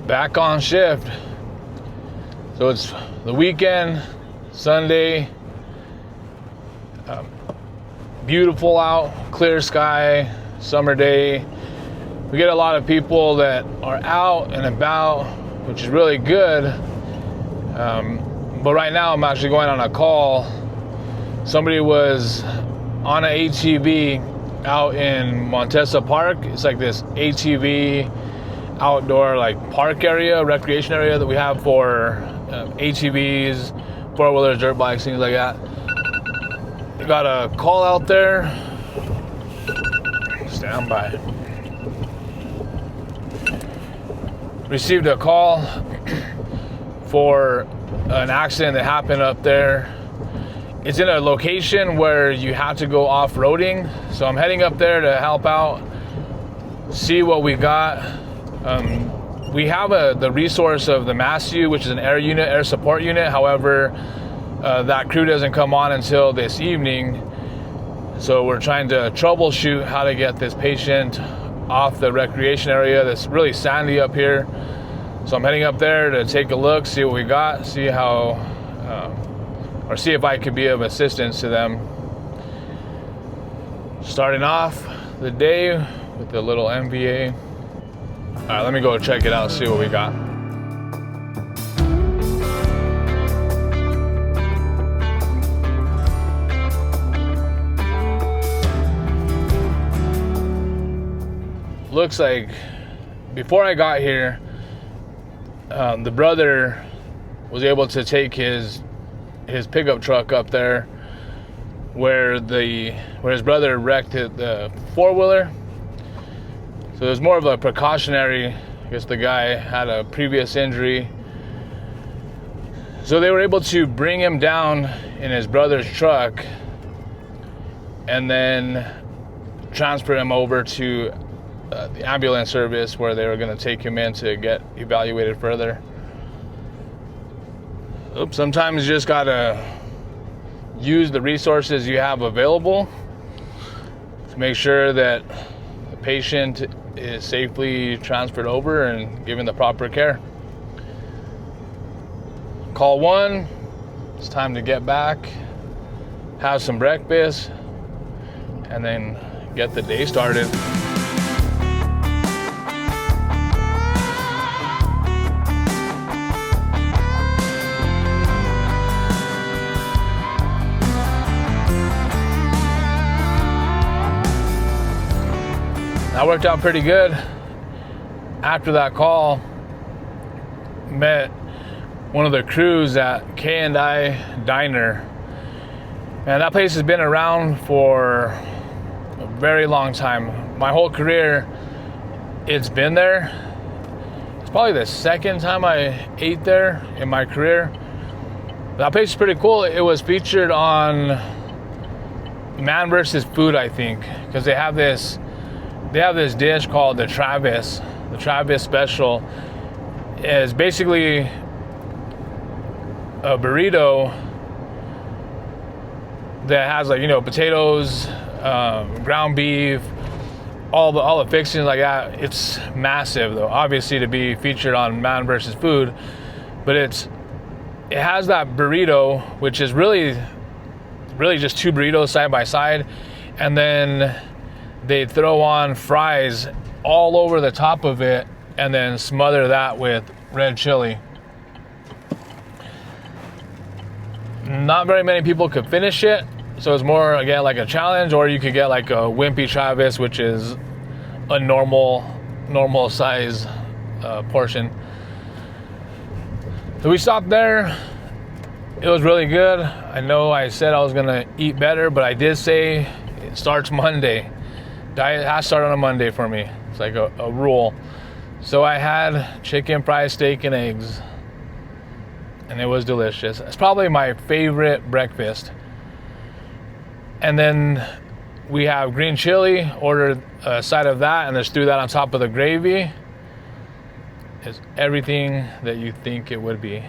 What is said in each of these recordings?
Back on shift. So it's the weekend, Sunday. Beautiful out, clear sky, summer day. We get a lot of people that are out and about, which is really good. But right now I'm actually going on a call. Somebody was on an ATV out in Montesa Park. It's like this ATV outdoor like park area, recreation area that we have for ATVs, four-wheelers, dirt bikes, things like that. We got a call out there. Stand by. Received a call for an accident that happened up there. It's in a location where you have to go off-roading. So I'm heading up there to help out, see what we got. We have the resource of the MASU, which is an air support unit. However, that crew doesn't come on until this evening. So we're trying to troubleshoot how to get this patient off the recreation area that's really sandy up here. So I'm heading up there to take a look, see what we got, see how, or see if I could be of assistance to them. Starting off the day with the little MVA. All right, let me go check it out, see what we got. Looks like before I got here, the brother was able to take his pickup truck up there where his brother wrecked the four-wheeler. So it was more of a precautionary. I guess the guy had a previous injury. So they were able to bring him down in his brother's truck and then transfer him over to the ambulance service where they were going to take him in to get evaluated further. Sometimes you just got to use the resources you have available to make sure that the patient is safely transferred over and given the proper care. Call one. It's time to get back, have some breakfast, and then get the day started. That worked out pretty good. After that call, met one of the crews at K&I Diner. And that place has been around for a very long time. My whole career, it's been there. It's probably the second time I ate there in my career. That place is pretty cool. It was featured on Man vs. Food, I think, because they have this dish called the Travis special. Is basically a burrito that has potatoes, ground beef, all the fixings like that. It's massive though, obviously, to be featured on Man vs. Food, but it has that burrito, which is really just two burritos side by side, and then they throw on fries all over the top of it and then smother that with red chili. Not very many people could finish it, so it's more, again, like a challenge, or you could get like a wimpy Travis, which is a normal size portion. So we stopped there. It was really good. I know I said I was gonna eat better, but I did say it starts Monday. Diet has started on a Monday for me. It's like a rule. So I had chicken, fried steak, and eggs, and it was delicious. It's probably my favorite breakfast. And then we have green chili. Ordered a side of that, and just threw that on top of the gravy. It's everything that you think it would be.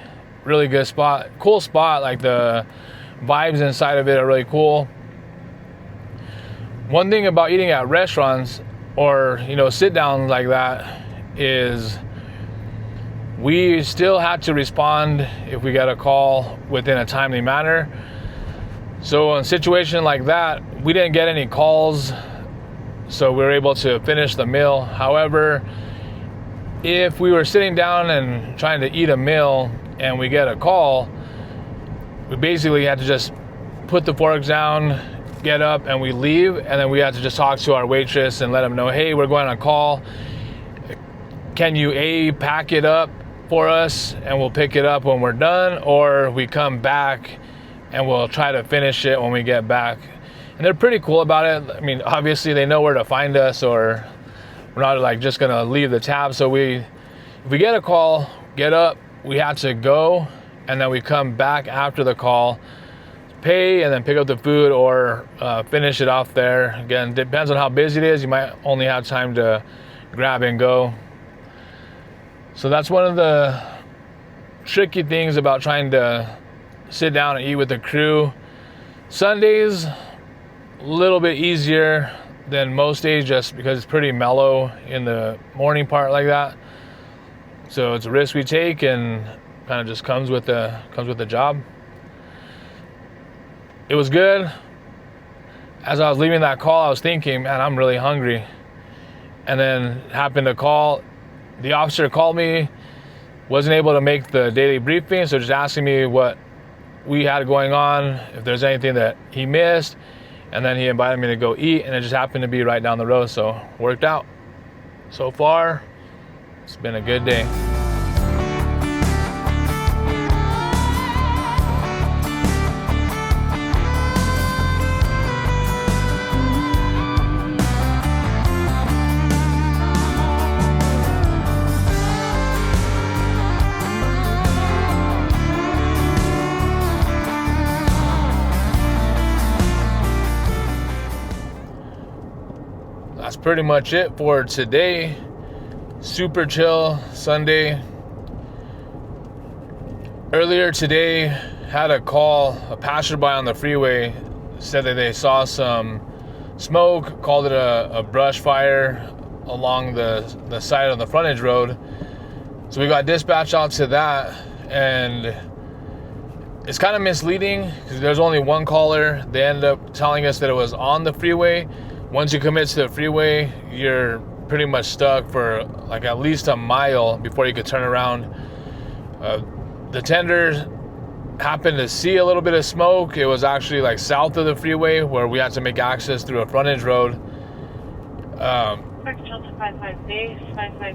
Really good spot, cool spot. Like the vibes inside of it are really cool. One thing about eating at restaurants or sit down like that is we still had to respond if we got a call within a timely manner. So in a situation like that, we didn't get any calls, so we were able to finish the meal. However, if we were sitting down and trying to eat a meal and we get a call, we basically had to just put the forks down, get up, and we leave, and then we had to just talk to our waitress and let them know, hey, we're going on a call. Can you pack it up for us and we'll pick it up when we're done, or we come back and we'll try to finish it when we get back. And they're pretty cool about it. I mean, obviously they know where to find us, or we're not like just gonna leave the tab. So if we get a call, get up, we have to go, and then we come back after the call, pay, and then pick up the food or finish it off there. Again, depends on how busy it is. You might only have time to grab and go. So that's one of the tricky things about trying to sit down and eat with the crew. Sundays, a little bit easier than most days just because it's pretty mellow in the morning part like that. So it's a risk we take and kind of just comes with the job. It was good. As I was leaving that call, I was thinking, man, I'm really hungry. And then happened to call. The officer called me, wasn't able to make the daily briefing, so just asking me what we had going on, if there's anything that he missed, and then he invited me to go eat, and it just happened to be right down the road, so worked out. So far, it's been a good day. That's pretty much it for today. Super chill Sunday. Earlier today, had a call. A passerby on the freeway said that they saw some smoke, called it a brush fire along the side of the frontage road. So we got dispatched out to that, and it's kind of misleading because there's only one caller. They ended up telling us that it was on the freeway. Once you commit to the freeway, you're pretty much stuck for like at least a mile before you could turn around. The tender happened to see a little bit of smoke. It was actually like south of the freeway where we had to make access through a frontage road.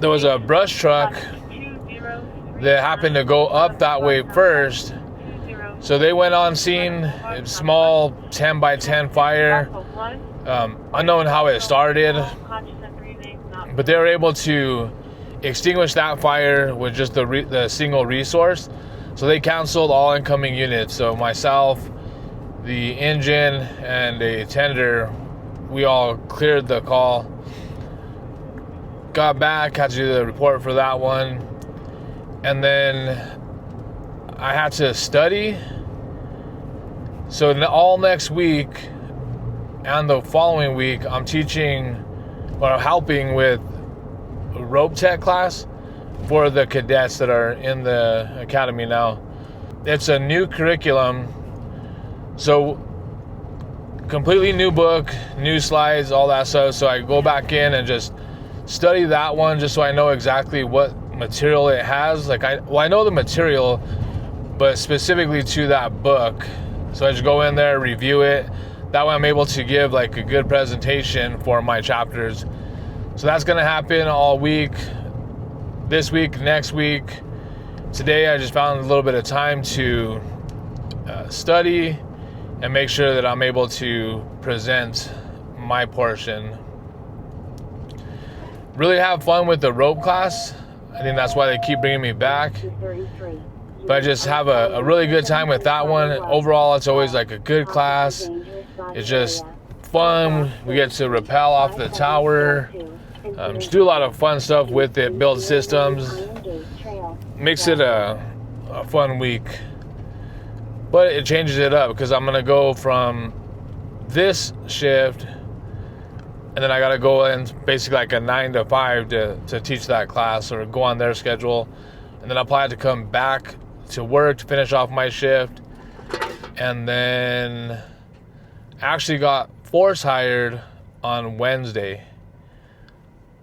There was a brush truck that happened to go up that way first. So they went on scene, a small 10 by 10 fire. Unknown how it started, but they were able to extinguish that fire with just the single resource. So they canceled all incoming units. So myself, the engine, and a tender, we all cleared the call. Got back, had to do the report for that one. And then I had to study. So all next week and the following week, I'm teaching or helping with a rope tech class for the cadets that are in the academy now. It's a new curriculum, so completely new book, new slides, all that stuff. So I go back in and just study that one just so I know exactly what material it has. Like I know the material, but specifically to that book. So I just go in there, review it. That way I'm able to give like a good presentation for my chapters. So that's gonna happen all week, this week, next week. Today I just found a little bit of time to study and make sure that I'm able to present my portion. Really have fun with the rope class. I think that's why they keep bringing me back. But I just have a really good time with that one. Overall, it's always like a good class. It's just fun. We get to rappel off the tower. Just do a lot of fun stuff with it, build systems. Makes it a fun week. But it changes it up because I'm going to go from this shift and then I got to go in basically like a 9 to 5 to teach that class or go on their schedule. And and then I'll probably have to come back to work to finish off my shift, and then actually got force hired on Wednesday.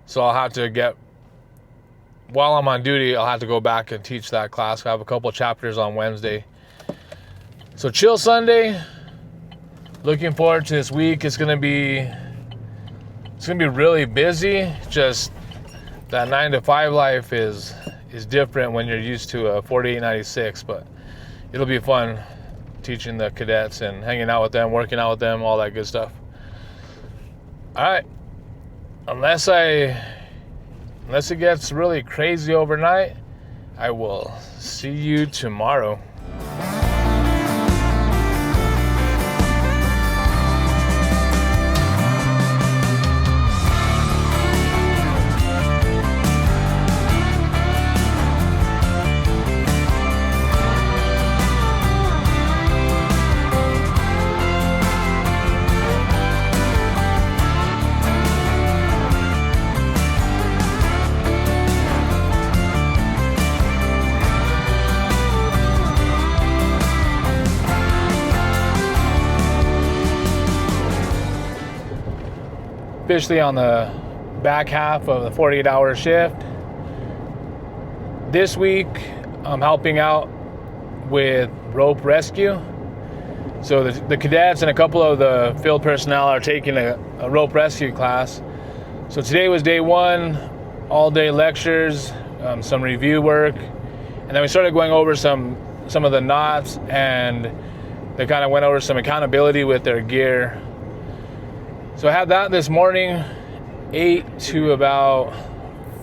So I'll have to while I'm on duty, I'll have to go back and teach that class. I have a couple chapters on Wednesday. So chill Sunday. Looking forward to this week. It's gonna be really busy. Just that 9 to 5 life is different when you're used to a 4896, but it'll be fun teaching the cadets and hanging out with them, working out with them, all that good stuff. All right, unless it gets really crazy overnight, I will see you tomorrow. Officially on the back half of the 48-hour shift. This week, I'm helping out with rope rescue. So the cadets and a couple of the field personnel are taking a rope rescue class. So today was day one, all day lectures, some review work, and then we started going over some of the knots, and they kind of went over some accountability with their gear. So I had that this morning, 8 to about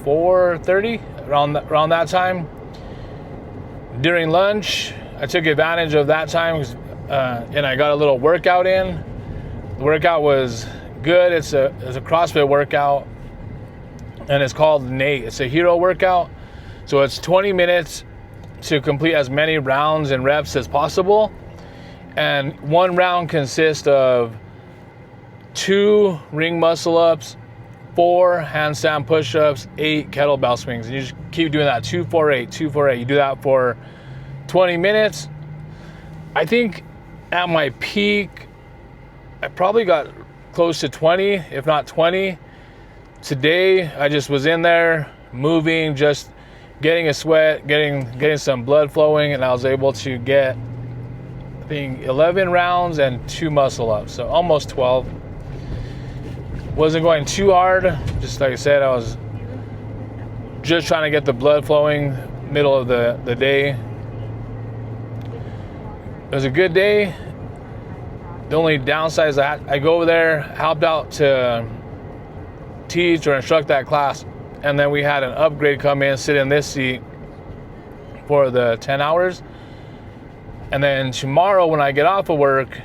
4:30, around that time. During lunch, I took advantage of that time and I got a little workout in. The workout was good. It's a CrossFit workout, and it's called Nate. It's a hero workout. So it's 20 minutes to complete as many rounds and reps as possible. And one round consists of 2 ring muscle ups, 4 handstand push-ups, 8 kettlebell swings. And you just keep doing that, 2, 4, 8, 2, 4, 8. You do that for 20 minutes. I think at my peak, I probably got close to 20, if not 20. Today, I just was in there, moving, just getting a sweat, getting some blood flowing, and I was able to get, I think, 11 rounds and 2 muscle ups, so almost 12. Wasn't going too hard, just like I said, I was just trying to get the blood flowing middle of the day. It was a good day. The only downside is that I go over there, helped out to teach or instruct that class, and then we had an upgrade come in, sit in this seat for the 10 hours. And then tomorrow when I get off of work,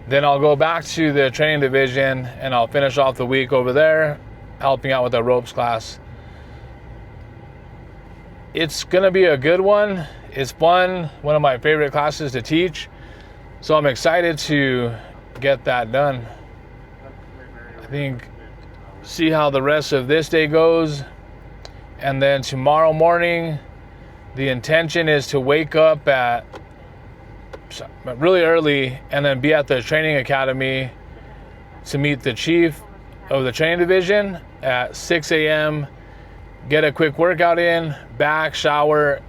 then I'll go back to the training division and I'll finish off the week over there, helping out with the ropes class. It's gonna be a good one. It's fun, one of my favorite classes to teach. So I'm excited to get that done. I think, see how the rest of this day goes. And then tomorrow morning, the intention is to wake up at really early and then be at the training academy to meet the chief of the training division at 6 a.m. Get a quick workout in, back, shower,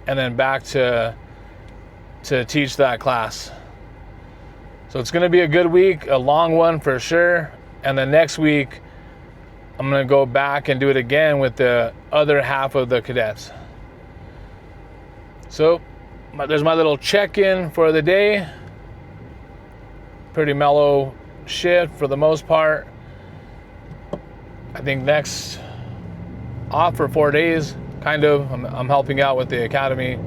and then back to teach that class. So it's going to be a good week, a long one for sure. And then next week, I'm going to go back and do it again with the other half of the cadets. So there's my little check-in for the day. Pretty mellow shift for the most part. I think next off for 4 days, kind of. I'm helping out with the academy,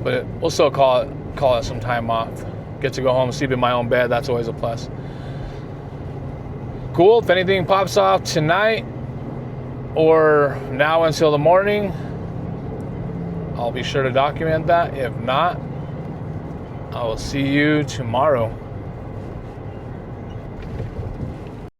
but we'll still call it some time off. Get to go home, sleep in my own bed. That's always a plus. Cool. If anything pops off tonight or now until the morning, I'll be sure to document that. If not, I will see you tomorrow.